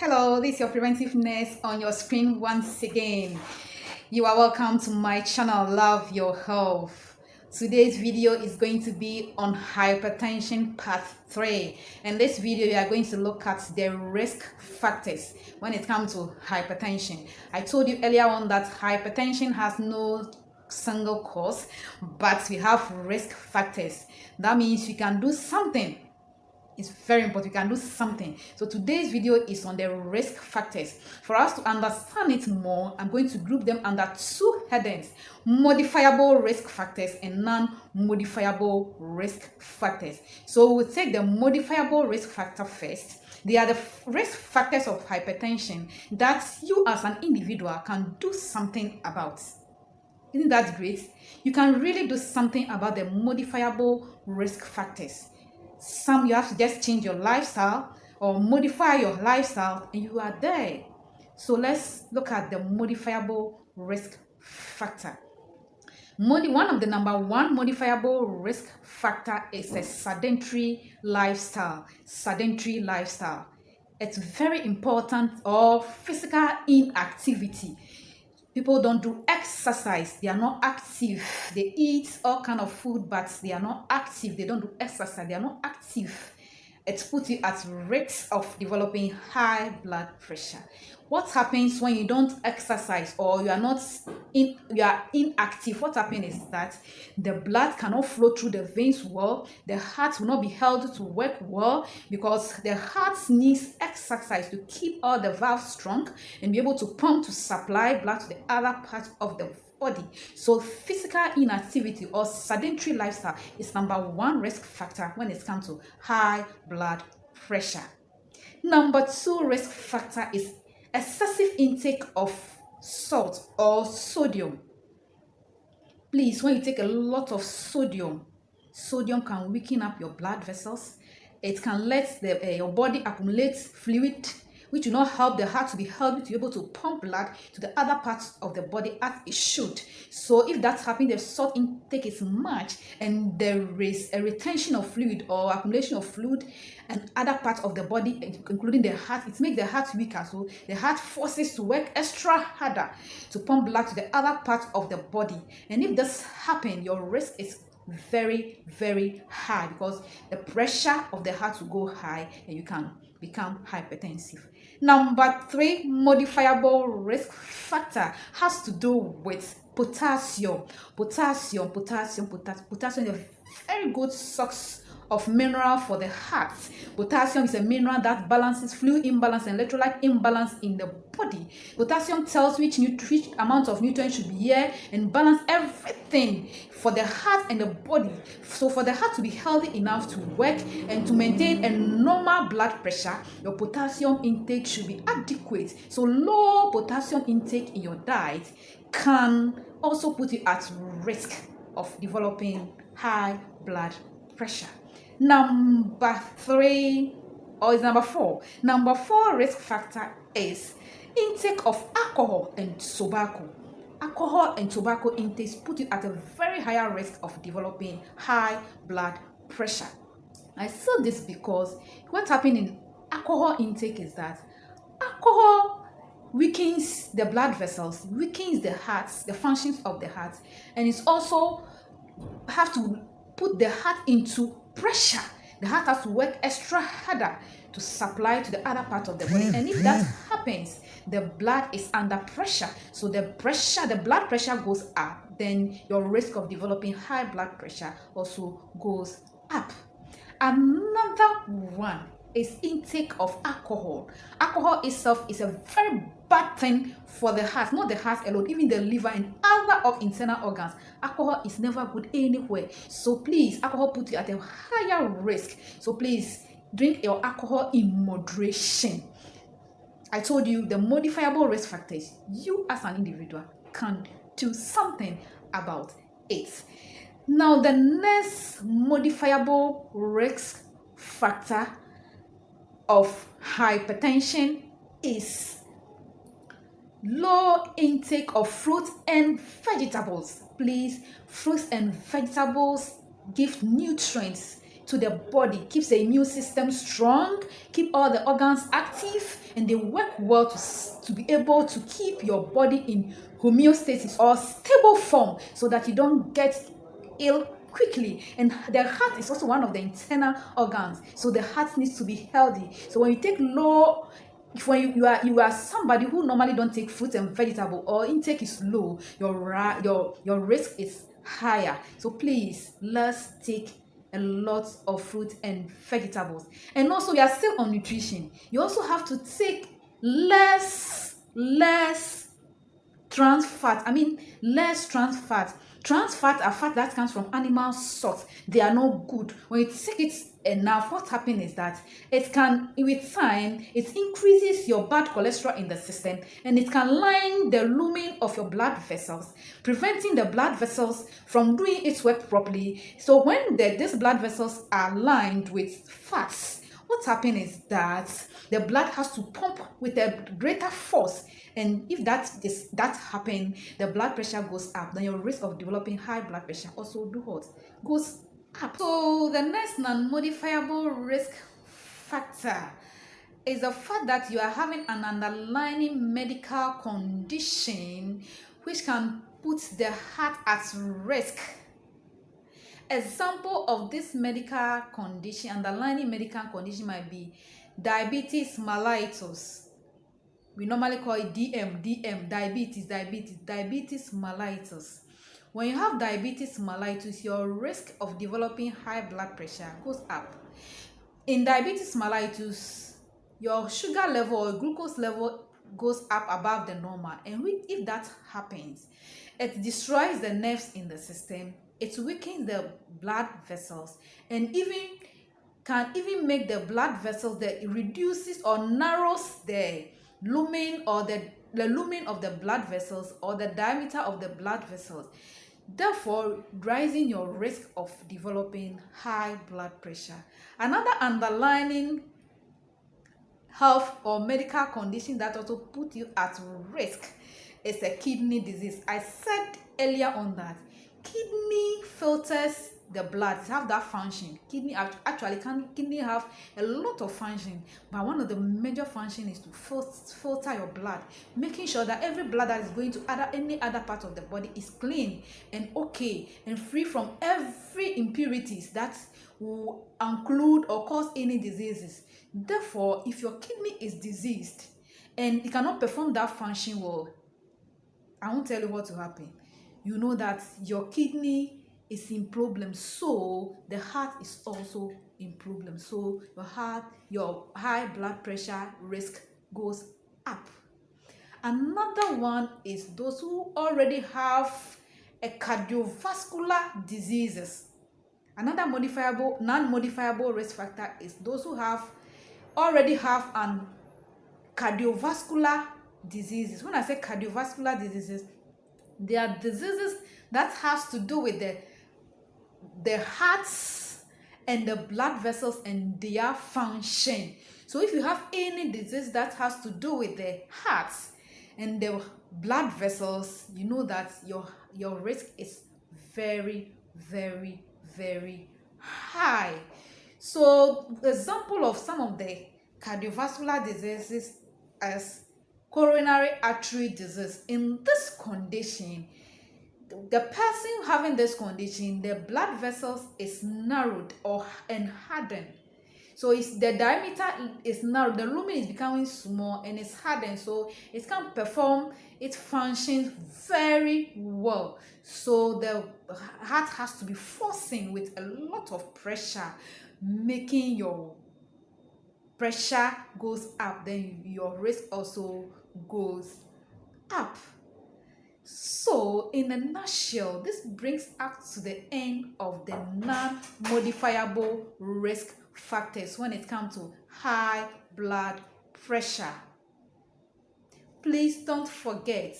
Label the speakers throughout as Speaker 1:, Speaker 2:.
Speaker 1: Hello, this is your preventive nurse on your screen once again. You are welcome to my channel, Love Your Health. Today's video is going to be on hypertension part 3. In this video, we are going to look at the risk factors when it comes to hypertension. I told you earlier on that hypertension has no single cause, but we have risk factors. That means we can do something. It's very important. You can do something. So today's video is on the risk factors. For us to understand it more, I'm going to group them under two headings: modifiable risk factors and non-modifiable risk factors. So we'll take the modifiable risk factor first. They are the risk factors of hypertension that you as an individual can do something about. Isn't that great? You can really do something about the modifiable risk factors. Some you have to just change your lifestyle or modify your lifestyle and you are there. So let's look at the modifiable risk factor. One of the number one modifiable risk factor is a sedentary lifestyle. Sedentary lifestyle. It's very important, or physical inactivity. People don't do exercise. They are not active. They eat all kind of food, but they are not active. They don't do exercise. They are not active. It puts you at risk of developing high blood pressure. What happens when you don't exercise or you are inactive? What happens is that the blood cannot flow through the veins well. The heart will not be held to work well because the heart needs exercise to keep all the valves strong and be able to pump to supply blood to the other parts of the body. So physical inactivity or sedentary lifestyle is number one risk factor when it comes to high blood pressure. Number two risk factor is excessive intake of salt or sodium. Please, when you take a lot of sodium can weaken up your blood vessels. It can let your body accumulate fluid, which will not help the heart to be healthy, to be able to pump blood to the other parts of the body as it should. So if that's happening, the salt intake is much and there is a retention of fluid or accumulation of fluid and other parts of the body, including the heart, it makes the heart weaker. So the heart forces to work extra harder to pump blood to the other parts of the body. And if this happens, your risk is very, very high because the pressure of the heart will go high and you can become hypertensive. Number three modifiable risk factor has to do with potassium. Potassium is a very good source of mineral for the heart. Potassium is a mineral that balances fluid imbalance and electrolyte imbalance in the body. Potassium tells which amount of nutrients should be here and balance everything for the heart and the body. So for the heart to be healthy enough to work and to maintain a normal blood pressure, your potassium intake should be adequate. So low potassium intake in your diet can also put you at risk of developing high blood pressure. Number four risk factor is intake of alcohol and tobacco. Alcohol and tobacco intake put you at a very higher risk of developing high blood pressure. I say this because what happens in alcohol intake is that alcohol weakens the blood vessels, weakens the heart, the functions of the heart, and it's also have to put the heart into pressure. The heart has to work extra harder to supply to the other part of the body. And if that happens, the blood is under pressure. So the blood pressure goes up, then your risk of developing high blood pressure also goes up. Another one is intake of alcohol. Alcohol itself is a very bad thing for the heart, not the heart alone, even the liver and other internal organs. Alcohol is never good anywhere. So please, alcohol puts you at a higher risk. So please drink your alcohol in moderation. I told you the modifiable risk factors, you as an individual can do something about it. Now the next modifiable risk factor of hypertension is low intake of fruit and vegetables. Please, fruits and vegetables give nutrients to the body, keeps the immune system strong, keep all the organs active, and they work well to be able to keep your body in homeostasis or stable form so that you don't get ill quickly. And the heart is also one of the internal organs, so the heart needs to be healthy. So when you take low, when you are somebody who normally don't take fruit and vegetable, or intake is low, your risk is higher. So please, let's take a lot of fruit and vegetables. And also, we are still on nutrition. You also have to take less trans fat. Less trans fat. Trans fat are fat that comes from animal source. They are no good. When you take it enough, what happens is that it can, with time, it increases your bad cholesterol in the system, and it can line the lumen of your blood vessels, preventing the blood vessels from doing its work properly. So when these blood vessels are lined with fats, what happens is that the blood has to pump with a greater force, and if that happen, the blood pressure goes up. Then your risk of developing high blood pressure also goes up. So the next non-modifiable risk factor is the fact that you are having an underlying medical condition which can put the heart at risk. Example of this medical condition, underlying medical condition, might be diabetes mellitus. We normally call it diabetes mellitus. When you have diabetes mellitus, your risk of developing high blood pressure goes up. In diabetes mellitus, your sugar level or glucose level goes up above the normal, and if that happens, it destroys the nerves in the system, it weakens the blood vessels, and can even make the blood vessels that it reduces or narrows the lumen, or the lumen of the blood vessels, or the diameter of the blood vessels, therefore rising your risk of developing high blood pressure. Another underlying health or medical condition that also put you at risk is a kidney disease. I said earlier on that kidney filters the blood. It have that function. Kidney have a lot of function, but one of the major function is to filter your blood, making sure that every blood that is going to any other part of the body is clean and okay and free from every impurities that will include or cause any diseases. Therefore, if your kidney is diseased and it cannot perform that function well, I won't tell you what will happen. You know that your kidney is in problem, so the heart is also in problem. So your high blood pressure risk goes up. Another one is those who already have a cardiovascular diseases. Another non-modifiable risk factor is those who already have an cardiovascular diseases. When I say cardiovascular diseases, they are diseases that has to do with the hearts and the blood vessels and their function. So if you have any disease that has to do with the hearts and the blood vessels, you know that your risk is very, very, very high. So example of some of the cardiovascular diseases as coronary artery disease. In this condition, the person having this condition, the blood vessels is narrowed and hardened. So the diameter is narrowed, the lumen is becoming small and it's hardened, so it can perform its functions very well. So the heart has to be forcing with a lot of pressure, making your pressure goes up, then your risk also goes up. So in a nutshell, this brings us to the end of the non-modifiable risk factors when it comes to high blood pressure. Please don't forget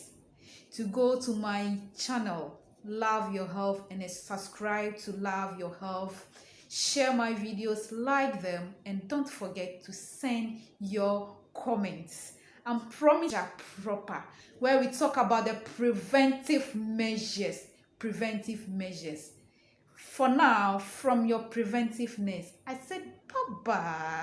Speaker 1: to go to my channel, Love Your Health, and subscribe to Love Your Health. Share my videos, like them, and don't forget to send your comments. And promise proper, where we talk about the preventive measures. for now from your preventiveness. I said bye bye.